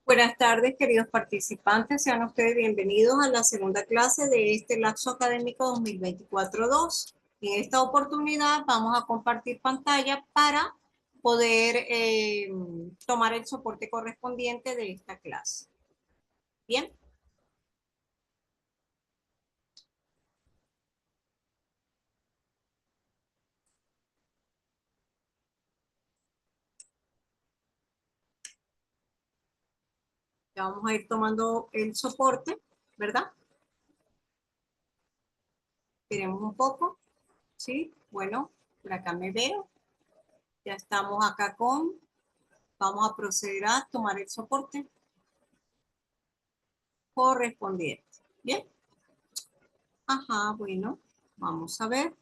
Buenas tardes, queridos participantes. Sean ustedes bienvenidos a la segunda clase de este lapso académico 2024-2. En esta oportunidad vamos a compartir pantalla para poder tomar el soporte correspondiente de esta clase. Bien. Ya vamos a ir tomando el soporte, ¿verdad? Esperemos un poco. Sí, bueno, por acá me veo. Ya estamos acá vamos a proceder a tomar el soporte correspondiente. Bien. Ajá, bueno, vamos a ver.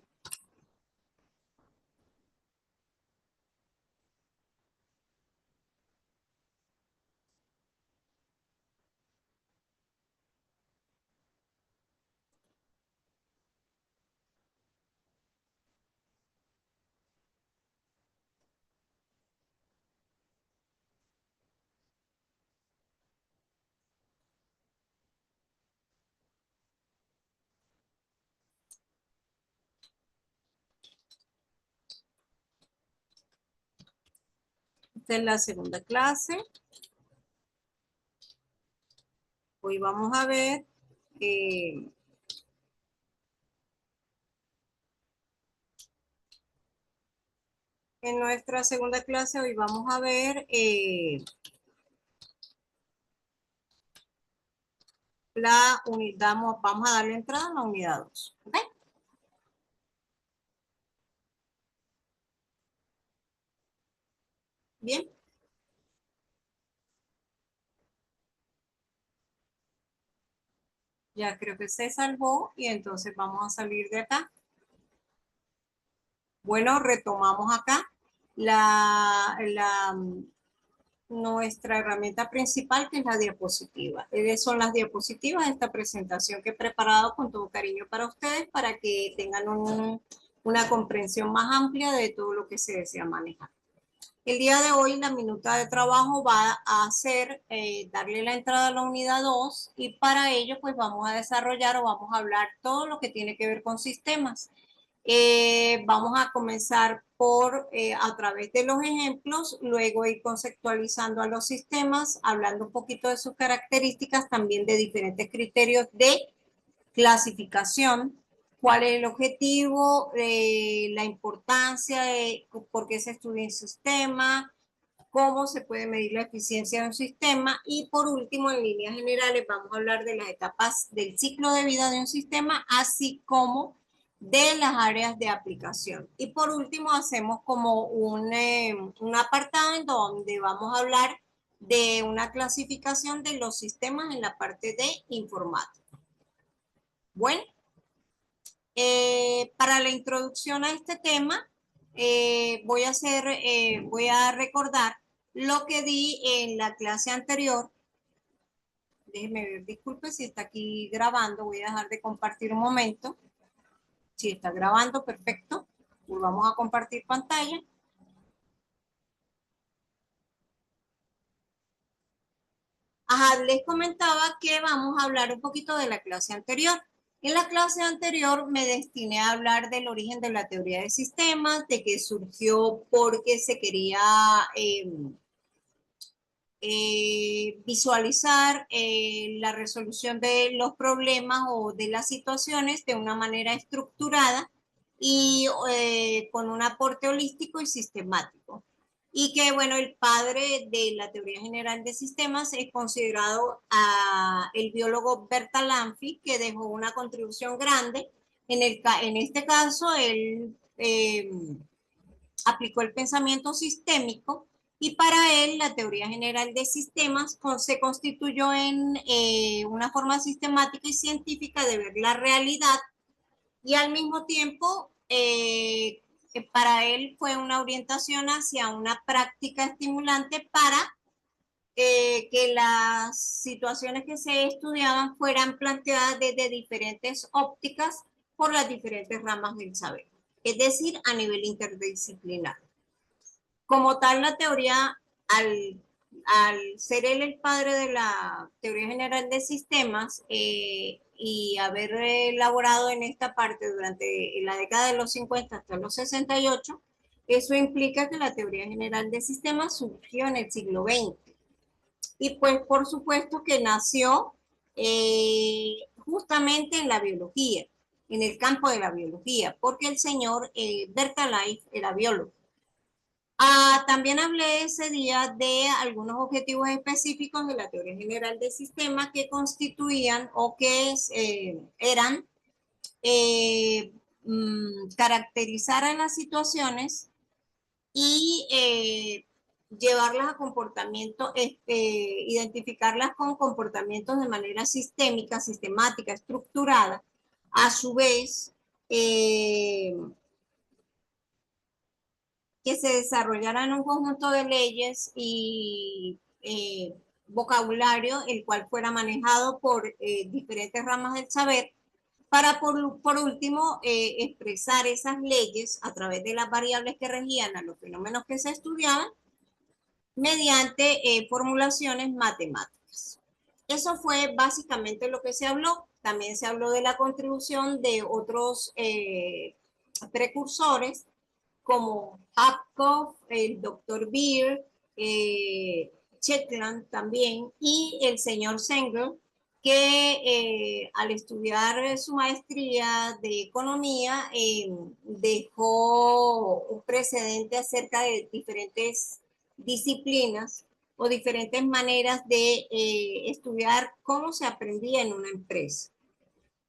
Esta es la segunda clase. Hoy vamos a ver en nuestra segunda clase, hoy vamos a ver la unidad, vamos a darle entrada a la unidad 2. ¿Ok? Bien. Ya creo que se salvó y entonces vamos a salir de acá. Bueno, retomamos acá nuestra herramienta principal, que es la diapositiva. Son las diapositivas de esta presentación que he preparado con todo cariño para ustedes, para que tengan una comprensión más amplia de todo lo que se desea manejar. El día de hoy la minuta de trabajo va a ser darle la entrada a la unidad 2 y para ello pues vamos a desarrollar o vamos a hablar todo lo que tiene que ver con sistemas. Vamos a comenzar a través de los ejemplos, luego ir conceptualizando a los sistemas, hablando un poquito de sus características, también de diferentes criterios de clasificación, cuál es el objetivo, la importancia de por qué se estudia un sistema, cómo se puede medir la eficiencia de un sistema y por último, en líneas generales, vamos a hablar de las etapas del ciclo de vida de un sistema, así como de las áreas de aplicación. Y por último, hacemos como un apartado en donde vamos a hablar de una clasificación de los sistemas en la parte de informática. Bueno, para la introducción a este tema, voy a recordar lo que di en la clase anterior. Déjenme ver, disculpe si está aquí grabando, voy a dejar de compartir un momento. Si está grabando, perfecto. Volvamos a compartir pantalla. Ajá, les comentaba que vamos a hablar un poquito de la clase anterior. En la clase anterior me destiné a hablar del origen de la teoría de sistemas, de que surgió porque se quería visualizar la resolución de los problemas o de las situaciones de una manera estructurada y con un aporte holístico y sistemático. Y que, bueno, el padre de la teoría general de sistemas es considerado el biólogo Bertalanffy, que dejó una contribución grande. En este caso, él aplicó el pensamiento sistémico y para él la teoría general de sistemas se constituyó en una forma sistemática y científica de ver la realidad y al mismo tiempo para él fue una orientación hacia una práctica estimulante para que las situaciones que se estudiaban fueran planteadas desde diferentes ópticas por las diferentes ramas del saber, es decir, a nivel interdisciplinar. Como tal, la teoría, al al ser él el padre de la teoría general de sistemas y haber elaborado en esta parte durante la década de los 50 hasta los 68, eso implica que la teoría general de sistemas surgió en el siglo XX. Y pues por supuesto que nació justamente en la biología, en el campo de la biología, porque el señor Berthollet era biólogo. También hablé ese día de algunos objetivos específicos de la teoría general del sistema que constituían o que eran caracterizar a las situaciones y llevarlas a comportamiento, identificarlas con comportamientos de manera sistémica, sistemática, estructurada, a su vez que se desarrollaran un conjunto de leyes y vocabulario, el cual fuera manejado por diferentes ramas del saber, para por último expresar esas leyes a través de las variables que regían a los fenómenos que se estudiaban mediante formulaciones matemáticas. Eso fue básicamente lo que se habló. También se habló de la contribución de otros precursores como Apkoff, el doctor Beer, Shetland también, y el señor Sengel, que al estudiar su maestría de economía dejó un precedente acerca de diferentes disciplinas o diferentes maneras de estudiar cómo se aprendía en una empresa.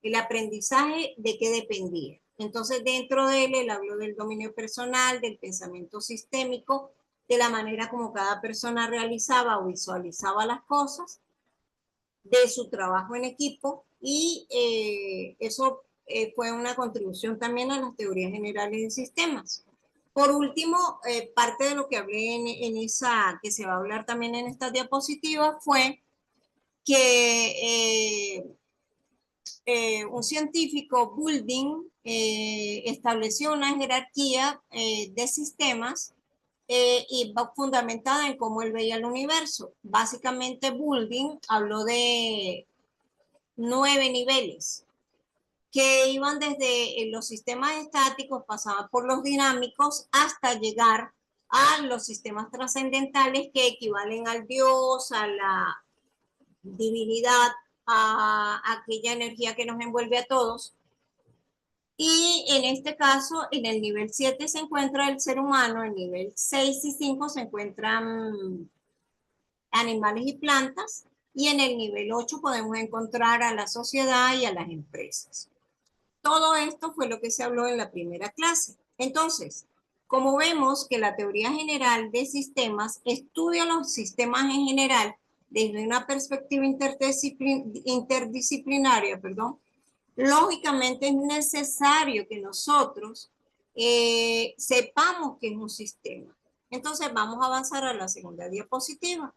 El aprendizaje, ¿de qué dependía? Entonces, dentro de él habló del dominio personal, del pensamiento sistémico, de la manera como cada persona realizaba o visualizaba las cosas, de su trabajo en equipo, y eso fue una contribución también a las teorías generales de sistemas. Por último, parte de lo que hablé en esa, que se va a hablar también en esta diapositiva, fue que un científico, Boulding, estableció una jerarquía de sistemas y fundamentada en cómo él veía el universo. Básicamente, Boulding habló de 9 niveles que iban desde los sistemas estáticos, pasaban por los dinámicos hasta llegar a los sistemas trascendentales que equivalen al Dios, a la divinidad, a aquella energía que nos envuelve a todos. Y en este caso, en el nivel 7 se encuentra el ser humano, en el nivel 6 y 5 se encuentran animales y plantas, y en el nivel 8 podemos encontrar a la sociedad y a las empresas. Todo esto fue lo que se habló en la primera clase. Entonces, como vemos que la teoría general de sistemas estudia los sistemas en general desde una perspectiva interdisciplinaria, lógicamente es necesario que nosotros sepamos que es un sistema. Entonces vamos a avanzar a la segunda diapositiva.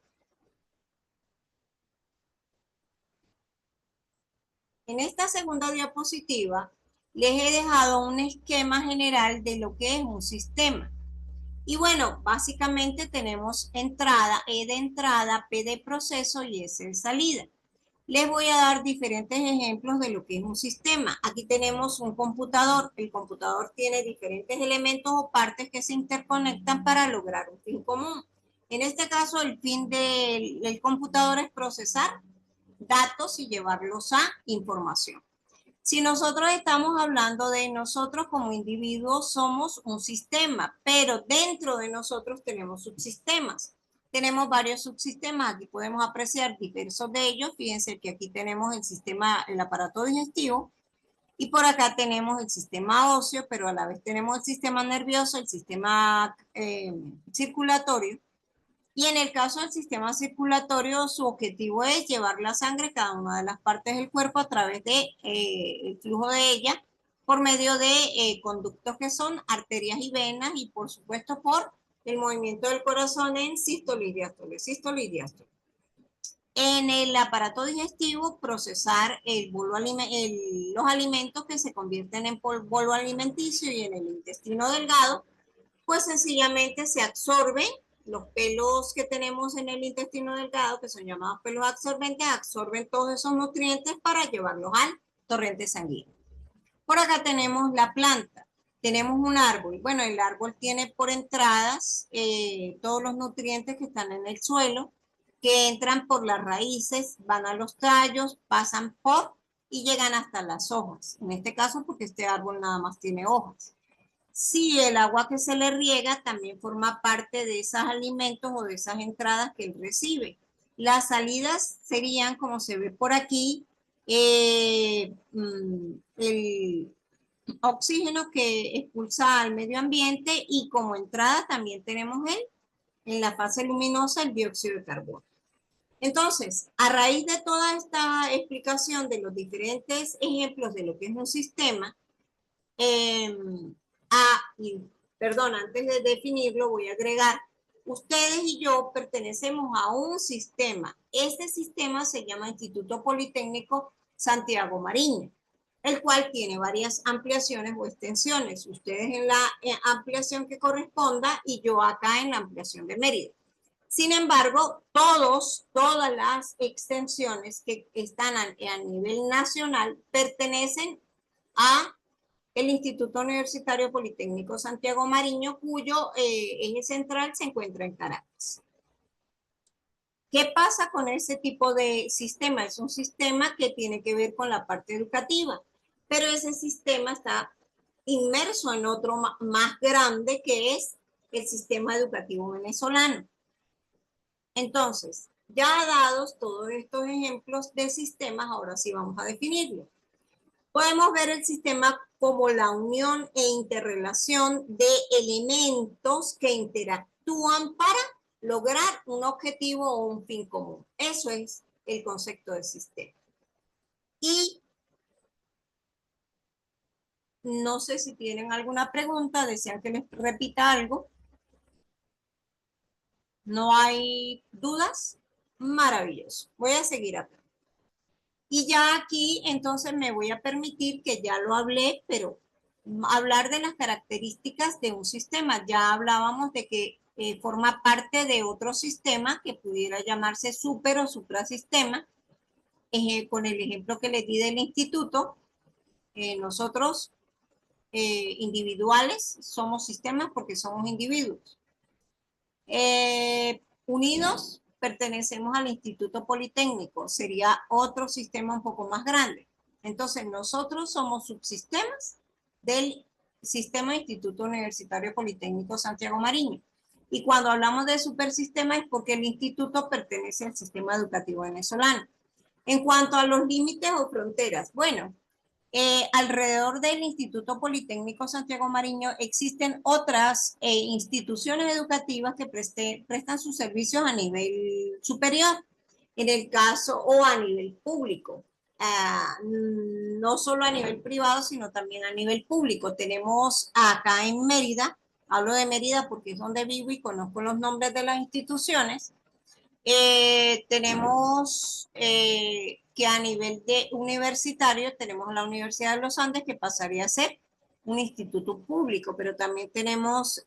En esta segunda diapositiva les he dejado un esquema general de lo que es un sistema. Y bueno, básicamente tenemos entrada, E de entrada, P de proceso y S de salida. Les voy a dar diferentes ejemplos de lo que es un sistema. Aquí tenemos un computador. El computador tiene diferentes elementos o partes que se interconectan para lograr un fin común. En este caso, el fin del computador es procesar datos y llevarlos a información. Si nosotros estamos hablando de nosotros como individuos, somos un sistema, pero dentro de nosotros tenemos subsistemas. Tenemos varios subsistemas, aquí podemos apreciar diversos de ellos. Fíjense que aquí tenemos el sistema, el aparato digestivo, y por acá tenemos el sistema óseo, pero a la vez tenemos el sistema nervioso, el sistema circulatorio. Y en el caso del sistema circulatorio, su objetivo es llevar la sangre a cada una de las partes del cuerpo a través de el flujo de ella por medio de conductos que son arterias y venas, y por supuesto por el movimiento del corazón en sístole y diástole, sístole y diástole. En el aparato digestivo, procesar los alimentos que se convierten en polvo alimenticio, y en el intestino delgado, pues sencillamente se absorben los pelos que tenemos en el intestino delgado, que son llamados pelos absorbentes, absorben todos esos nutrientes para llevarlos al torrente sanguíneo. Por acá tenemos la planta, tenemos un árbol. Bueno, el árbol tiene por entradas todos los nutrientes que están en el suelo, que entran por las raíces, van a los tallos, pasan por y llegan hasta las hojas. En este caso, porque este árbol nada más tiene hojas. Si el agua que se le riega también forma parte de esos alimentos o de esas entradas que él recibe. Las salidas serían, como se ve por aquí, el oxígeno que expulsa al medio ambiente y como entrada también tenemos en la fase luminosa el dióxido de carbono. Entonces, a raíz de toda esta explicación de los diferentes ejemplos de lo que es un sistema, perdón, antes de definirlo voy a agregar, ustedes y yo pertenecemos a un sistema. Este sistema se llama Instituto Politécnico Santiago Mariño, el cual tiene varias ampliaciones o extensiones. Ustedes en la ampliación que corresponda y yo acá en la ampliación de Mérida. Sin embargo, todas las extensiones que están a nivel nacional pertenecen a el Instituto Universitario Politécnico Santiago Mariño, cuyo eje central se encuentra en Caracas. ¿Qué pasa con ese tipo de sistema? Es un sistema que tiene que ver con la parte educativa, pero ese sistema está inmerso en otro más grande que es el sistema educativo venezolano. Entonces, ya dados todos estos ejemplos de sistemas, ahora sí vamos a definirlo. Podemos ver el sistema como la unión e interrelación de elementos que interactúan para lograr un objetivo o un fin común. Eso es el concepto de sistema. Y no sé si tienen alguna pregunta, desean que les repita algo. ¿No hay dudas? Maravilloso. Voy a seguir acá. Y ya aquí entonces me voy a permitir, que ya lo hablé, pero hablar de las características de un sistema. Ya hablábamos de que forma parte de otro sistema que pudiera llamarse super o suprasistema. Con el ejemplo que les di del instituto, nosotros individuales somos sistemas porque somos individuos. Unidos pertenecemos al Instituto Politécnico, sería otro sistema un poco más grande. Entonces nosotros somos subsistemas del sistema Instituto Universitario Politécnico Santiago Mariño. Y cuando hablamos de supersistema es porque el instituto pertenece al sistema educativo venezolano. En cuanto a los límites o fronteras, bueno, alrededor del Instituto Politécnico Santiago Mariño existen otras instituciones educativas que prestan sus servicios a nivel superior, en el caso o a nivel público. No solo a nivel privado, sino también a nivel público. Tenemos acá en Mérida, hablo de Mérida porque es donde vivo y conozco los nombres de las instituciones. Tenemos que a nivel de universitario tenemos la Universidad de los Andes, que pasaría a ser un instituto público, pero también tenemos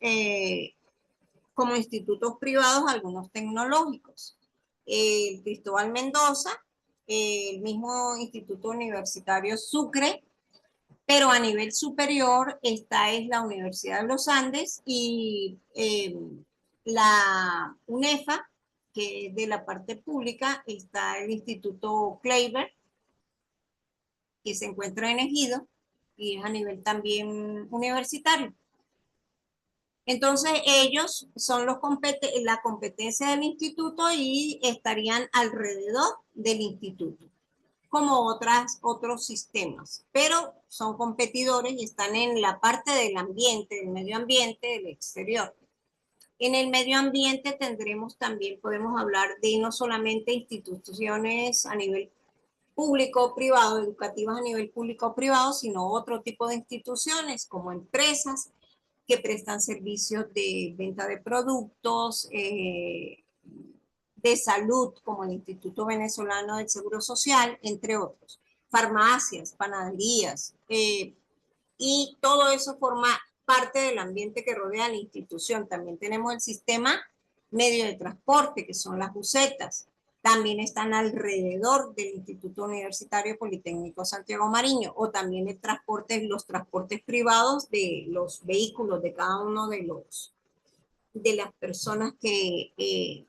como institutos privados algunos tecnológicos. El Cristóbal Mendoza, el mismo Instituto Universitario Sucre, pero a nivel superior esta es la Universidad de los Andes y la UNEFA, que de la parte pública está el Instituto Kleiber, que se encuentra en Ejido y es a nivel también universitario. Entonces ellos son la competencia del instituto y estarían alrededor del instituto, como otros sistemas, pero son competidores y están en la parte del ambiente, del medio ambiente, del exterior. En el medio ambiente podemos hablar de no solamente instituciones a nivel público o privado, educativas a nivel público o privado, sino otro tipo de instituciones como empresas que prestan servicios de venta de productos, de salud, como el Instituto Venezolano del Seguro Social, entre otros, farmacias, panaderías, y todo eso forma parte del ambiente que rodea a la institución. También tenemos el sistema medio de transporte, que son las busetas. También están alrededor del Instituto Universitario Politécnico Santiago Mariño, o también el transporte, los transportes privados de los vehículos de cada uno de las personas que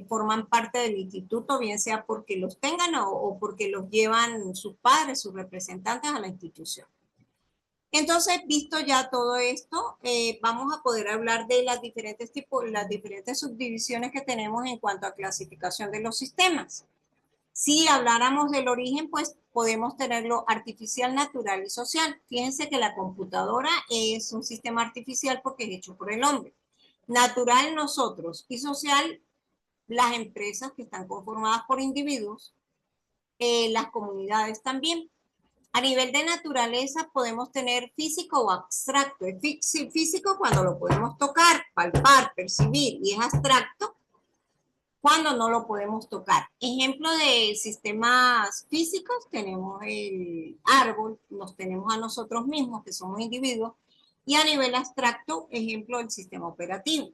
forman parte del instituto, bien sea porque los tengan o porque los llevan sus padres, sus representantes a la institución. Entonces, visto ya todo esto, vamos a poder hablar de las diferentes tipos, las diferentes subdivisiones que tenemos en cuanto a clasificación de los sistemas. Si habláramos del origen, pues podemos tenerlo artificial, natural y social. Fíjense que la computadora es un sistema artificial porque es hecho por el hombre. Natural, nosotros, y social, las empresas que están conformadas por individuos, las comunidades también. A nivel de naturaleza podemos tener físico o abstracto. Es físico cuando lo podemos tocar, palpar, percibir, y es abstracto cuando no lo podemos tocar. Ejemplo de sistemas físicos, tenemos el árbol, nos tenemos a nosotros mismos, que somos individuos, y a nivel abstracto, ejemplo, el sistema operativo.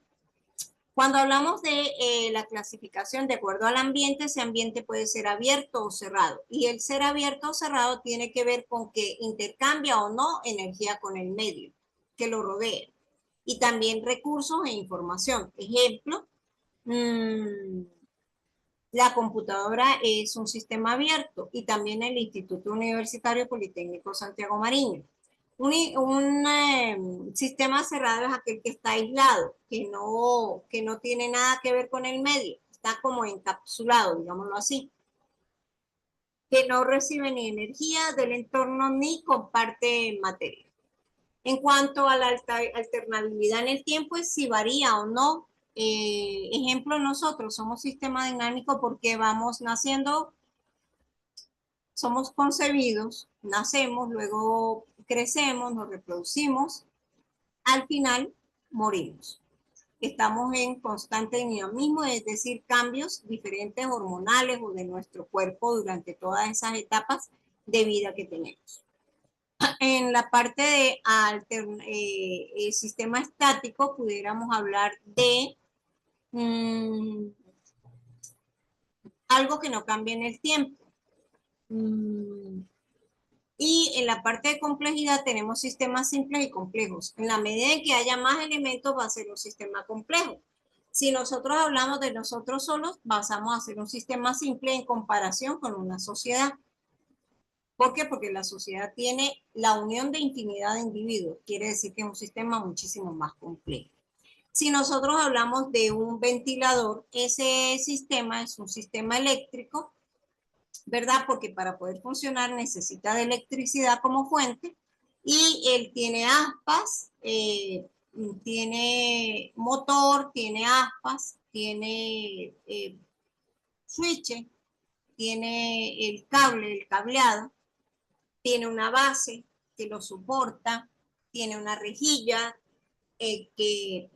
Cuando hablamos de la clasificación de acuerdo al ambiente, ese ambiente puede ser abierto o cerrado. Y el ser abierto o cerrado tiene que ver con que intercambia o no energía con el medio que lo rodea. Y también recursos e información. Ejemplo, la computadora es un sistema abierto y también el Instituto Universitario Politécnico Santiago Mariño. Un sistema cerrado es aquel que está aislado, que no tiene nada que ver con el medio, está como encapsulado, digámoslo así, que no recibe ni energía del entorno ni comparte materia. En cuanto a la alternabilidad en el tiempo, es si varía o no. Ejemplo, nosotros somos sistema dinámico porque vamos naciendo, somos concebidos, nacemos, luego crecemos, nos reproducimos, al final morimos. Estamos en constante dinamismo, es decir, cambios diferentes hormonales o de nuestro cuerpo durante todas esas etapas de vida que tenemos. En la parte de sistema estático, pudiéramos hablar de algo que no cambia en el tiempo. Y en la parte de complejidad tenemos sistemas simples y complejos. En la medida en que haya más elementos, va a ser un sistema complejo. Si nosotros hablamos de nosotros solos, pasamos a ser un sistema simple en comparación con una sociedad. ¿Por qué? Porque la sociedad tiene la unión de infinidad de individuos. Quiere decir que es un sistema muchísimo más complejo. Si nosotros hablamos de un ventilador, ese sistema es un sistema eléctrico, ¿verdad? Porque para poder funcionar necesita de electricidad como fuente y él tiene aspas, tiene motor, tiene aspas, tiene switch, tiene el cable, el cableado, tiene una base que lo soporta, tiene una rejilla en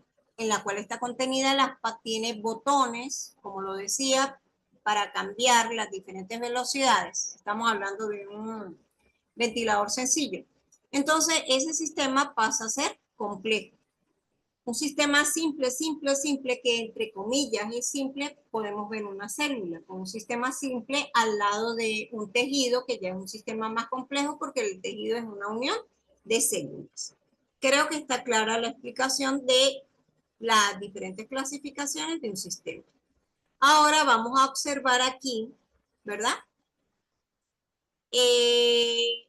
la cual está contenida el aspa, tiene botones, como lo decía, para cambiar las diferentes velocidades. Estamos hablando de un ventilador sencillo. Entonces, ese sistema pasa a ser complejo. Un sistema simple, que entre comillas es simple, podemos ver una célula. Con un sistema simple al lado de un tejido, que ya es un sistema más complejo porque el tejido es una unión de células. Creo que está clara la explicación de las diferentes clasificaciones de un sistema. Ahora vamos a observar aquí, ¿verdad? En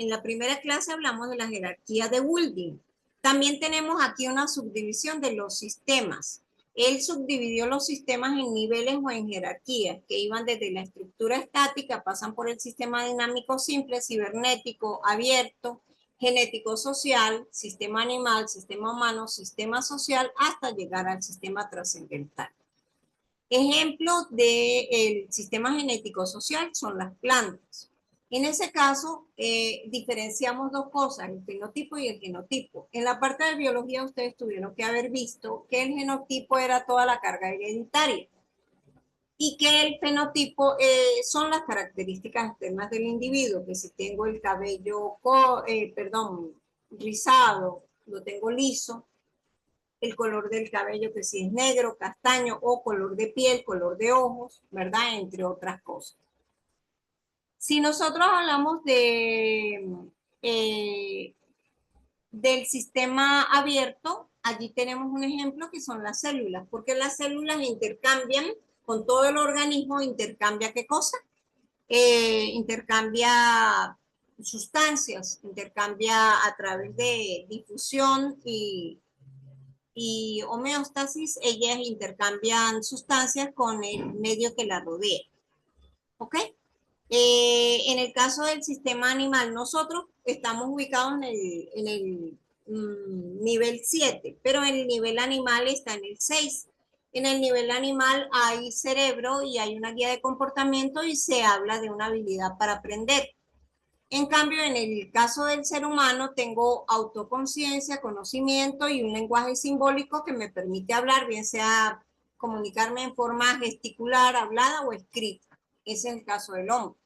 la primera clase hablamos de la jerarquía de Wilding. También tenemos aquí una subdivisión de los sistemas. Él subdividió los sistemas en niveles o en jerarquías, que iban desde la estructura estática, pasan por el sistema dinámico simple, cibernético, abierto, genético social, sistema animal, sistema humano, sistema social, hasta llegar al sistema trascendental. Ejemplos del sistema genético social son las plantas. En ese caso, diferenciamos dos cosas, el fenotipo y el genotipo. En la parte de biología ustedes tuvieron que haber visto que el genotipo era toda la carga hereditaria y que el fenotipo son las características externas del individuo, que si tengo el cabello, rizado, lo tengo liso, el color del cabello, que si es negro, castaño, o color de piel, color de ojos, ¿verdad? Entre otras cosas. Si nosotros hablamos eh, del sistema abierto, allí tenemos un ejemplo que son las células, porque las células intercambian con todo el organismo, intercambia ¿qué cosa? Intercambia sustancias, intercambia a través de difusión y homeostasis, ellas intercambian sustancias con el medio que la rodea. ¿Ok? En el caso del sistema animal, nosotros estamos ubicados en el nivel 7, pero el nivel animal está en el 6. En el nivel animal hay cerebro y hay una guía de comportamiento y se habla de una habilidad para aprender. En cambio, en el caso del ser humano, tengo autoconciencia, conocimiento y un lenguaje simbólico que me permite hablar, bien sea comunicarme en forma gesticular, hablada o escrita. Ese es el caso del hombre.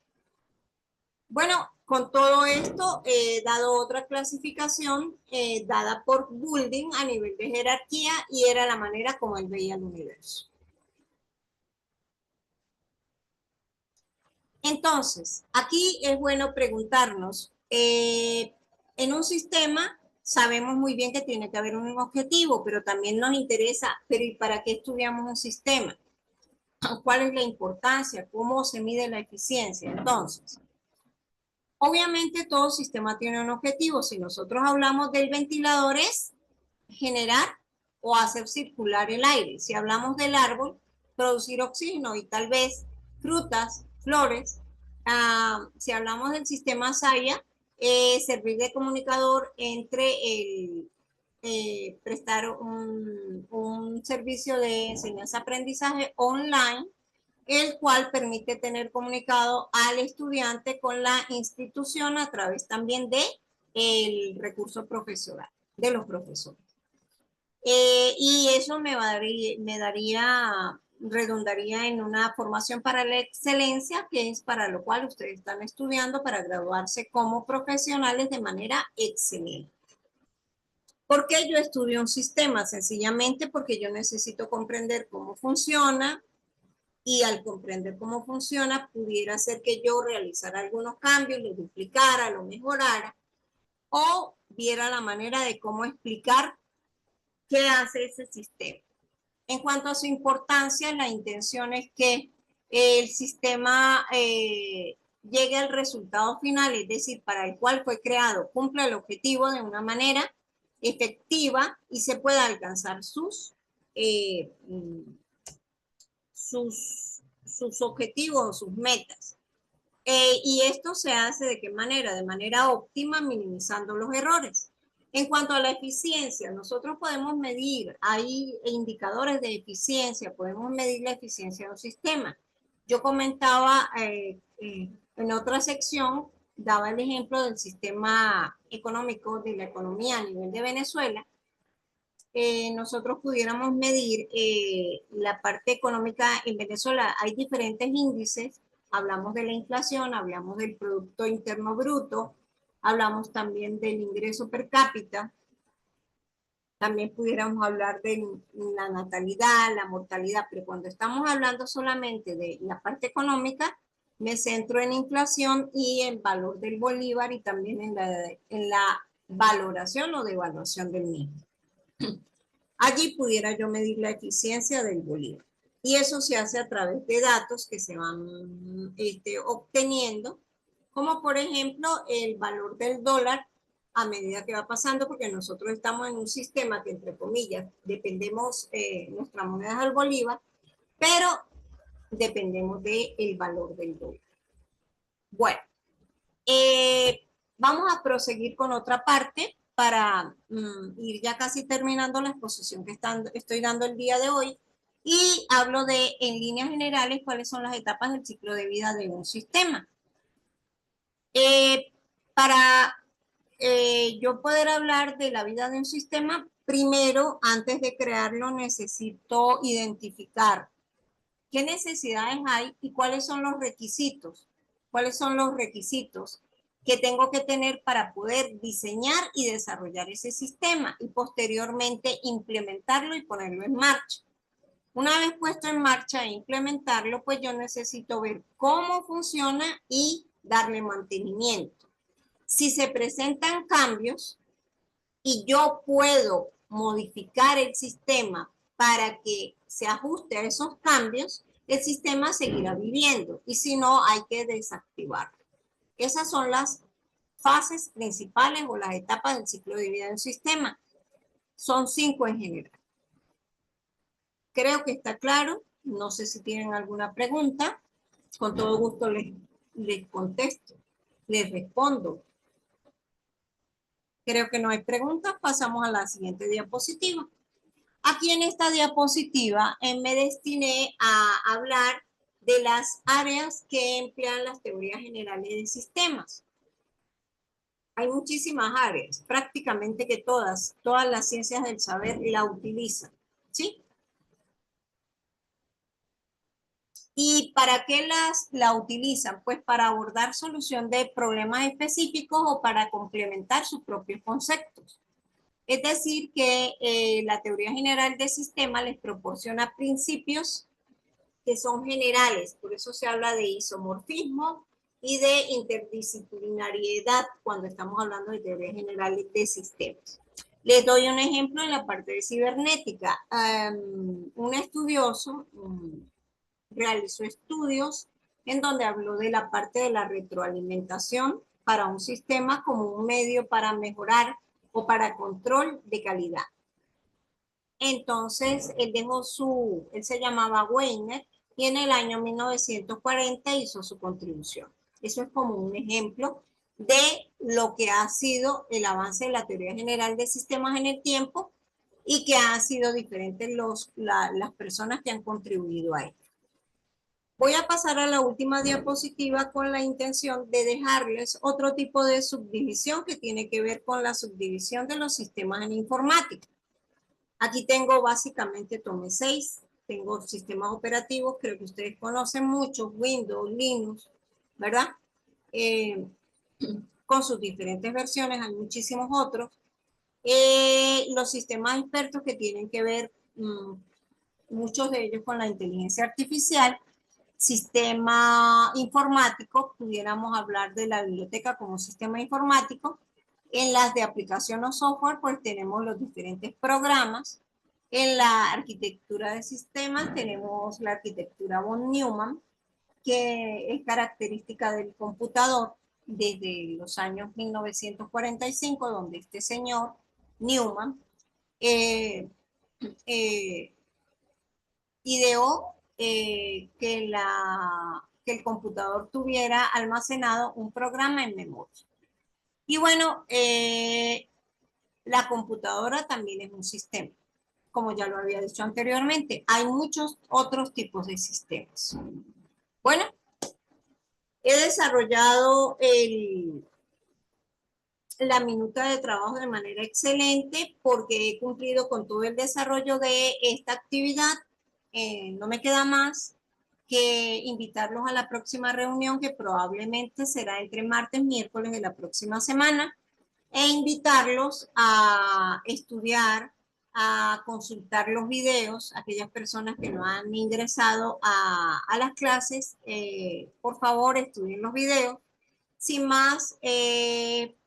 Bueno, con todo esto, he dado otra clasificación dada por Goulding a nivel de jerarquía y era la manera como él veía el universo. Entonces, aquí es bueno preguntarnos, en un sistema sabemos muy bien que tiene que haber un objetivo, pero también nos interesa, pero ¿y para qué estudiamos un sistema? ¿Cuál es la importancia? ¿Cómo se mide la eficiencia? Entonces, obviamente todo sistema tiene un objetivo. Si nosotros hablamos del ventilador es generar o hacer circular el aire. Si hablamos del árbol, producir oxígeno y tal vez frutas, flores. Si hablamos del sistema SAIA, servir de comunicador entre prestar un servicio de enseñanza-aprendizaje online, el cual permite tener comunicado al estudiante con la institución a través también de el recurso profesional, de los profesores. Y eso redundaría en una formación para la excelencia, que es para lo cual ustedes están estudiando para graduarse como profesionales de manera excelente. ¿Por qué yo estudio un sistema? Sencillamente porque yo necesito comprender cómo funciona, y al comprender cómo funciona, pudiera ser que yo realizara algunos cambios, lo duplicara, lo mejorara, o viera la manera de cómo explicar qué hace ese sistema. En cuanto a su importancia, la intención es que el sistema llegue al resultado final, es decir, para el cual fue creado, cumpla el objetivo de una manera efectiva y se pueda alcanzar eh, sus objetivos, sus metas. Y esto se hace de qué manera? De manera óptima, minimizando los errores. En cuanto a la eficiencia, nosotros podemos medir, hay indicadores de eficiencia, podemos medir la eficiencia de un sistema. Yo comentaba en otra sección, daba el ejemplo del sistema económico, de la economía a nivel de Venezuela. Nosotros pudiéramos medir la parte económica en Venezuela. Hay diferentes índices, hablamos de la inflación, hablamos del Producto Interno Bruto, hablamos también del ingreso per cápita, también pudiéramos hablar de la natalidad, la mortalidad, pero cuando estamos hablando solamente de la parte económica, me centro en inflación y en valor del bolívar y también en la valoración o devaluación del mismo. Allí pudiera yo medir la eficiencia del bolívar. Y eso se hace a través de datos que se van obteniendo, como por ejemplo el valor del dólar a medida que va pasando, porque nosotros estamos en un sistema que, entre comillas, dependemos, nuestra moneda es el bolívar, pero dependemos del valor del dólar. Bueno, vamos a proseguir con otra parte para ir ya casi terminando la exposición que estoy dando el día de hoy, y hablo de, en líneas generales, cuáles son las etapas del ciclo de vida de un sistema. Para yo poder hablar de la vida de un sistema, primero, antes de crearlo, necesito identificar qué necesidades hay y cuáles son los requisitos. ¿Cuáles son los requisitos que tengo que tener para poder diseñar y desarrollar ese sistema y posteriormente implementarlo y ponerlo en marcha. Una vez puesto en marcha e implementarlo, pues yo necesito ver cómo funciona y darle mantenimiento. Si se presentan cambios y yo puedo modificar el sistema para que se ajuste a esos cambios, el sistema seguirá viviendo y si no, hay que desactivarlo. Esas son las fases principales o las etapas del ciclo de vida de un sistema. Son 5 en general. Creo que está claro. No sé si tienen alguna pregunta. Con todo gusto les contesto, les respondo. Creo que no hay preguntas. Pasamos a la siguiente diapositiva. Aquí en esta diapositiva me destiné a hablar de las áreas que emplean las teorías generales de sistemas. Hay muchísimas áreas, prácticamente que todas las ciencias del saber la utilizan, ¿sí? ¿Y para qué la utilizan? Pues para abordar solución de problemas específicos o para complementar sus propios conceptos. Es decir, que la teoría general de sistemas les proporciona principios que son generales, por eso se habla de isomorfismo y de interdisciplinariedad cuando estamos hablando de teoría general de sistemas. Les doy un ejemplo en la parte de cibernética. Un estudioso realizó estudios en donde habló de la parte de la retroalimentación para un sistema como un medio para mejorar o para control de calidad. Entonces, él se llamaba Weiner y en el año 1940 hizo su contribución. Eso es como un ejemplo de lo que ha sido el avance de la teoría general de sistemas en el tiempo y que han sido diferentes las personas que han contribuido a él. Voy a pasar a la última diapositiva con la intención de dejarles otro tipo de subdivisión que tiene que ver con la subdivisión de los sistemas en informática. Aquí tengo básicamente, tomé 6, tengo sistemas operativos, creo que ustedes conocen muchos, Windows, Linux, ¿verdad? Con sus diferentes versiones, hay muchísimos otros. Los sistemas expertos que tienen que ver, muchos de ellos con la inteligencia artificial. Sistema informático, pudiéramos hablar de la biblioteca como sistema informático. En las de aplicación o software, pues tenemos los diferentes programas. En la arquitectura de sistemas tenemos la arquitectura von Neumann, que es característica del computador desde los años 1945, donde este señor Neumann ideó que el computador tuviera almacenado un programa en memoria. Y bueno, la computadora también es un sistema, como ya lo había dicho anteriormente. Hay muchos otros tipos de sistemas. Bueno, he desarrollado la minuta de trabajo de manera excelente porque he cumplido con todo el desarrollo de esta actividad. No me queda más que invitarlos a la próxima reunión, que probablemente será entre martes y miércoles de la próxima semana, e invitarlos a estudiar, a consultar los videos. Aquellas personas que no han ingresado a las clases, por favor estudien los videos. Sin más, que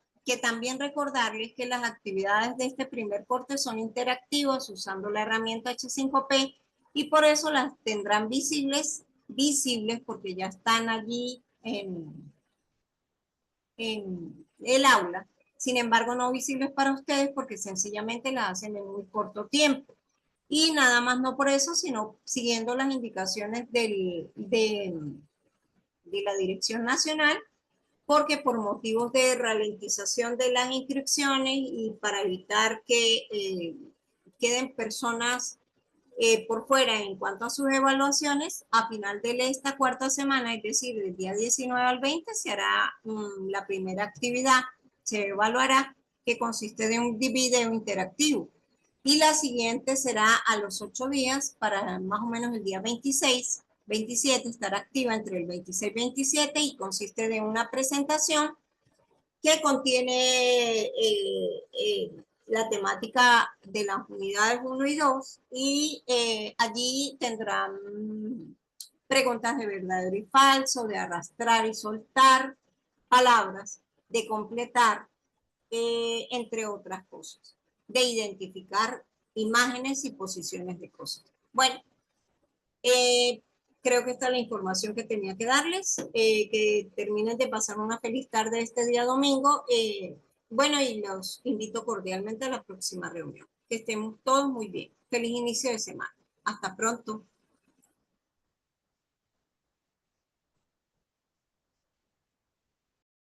también recordarles que las actividades de este primer corte son interactivas usando la herramienta H5P y por eso las tendrán visibles porque ya están allí en el aula. Sin embargo, no visibles para ustedes porque sencillamente las hacen en muy corto tiempo. Y nada más no por eso, sino siguiendo las indicaciones de la Dirección Nacional, porque por motivos de ralentización de las inscripciones y para evitar que queden personas por fuera en cuanto a sus evaluaciones, a final de esta cuarta semana, es decir, del día 19 al 20, se hará la primera actividad, se evaluará, que consiste de un video interactivo. Y la siguiente será a los 8 días, para más o menos el día 26, 27, estará activa entre el 26 y 27 y consiste de una presentación que contiene la temática de las unidades 1 y 2 y allí tendrán preguntas de verdadero y falso, de arrastrar y soltar palabras, de completar, entre otras cosas, de identificar imágenes y posiciones de cosas. Bueno, eh, creo que esta es la información que tenía que darles. Que terminen de pasar una feliz tarde este día domingo. Bueno, y los invito cordialmente a la próxima reunión. Que estemos todos muy bien. Feliz inicio de semana. Hasta pronto.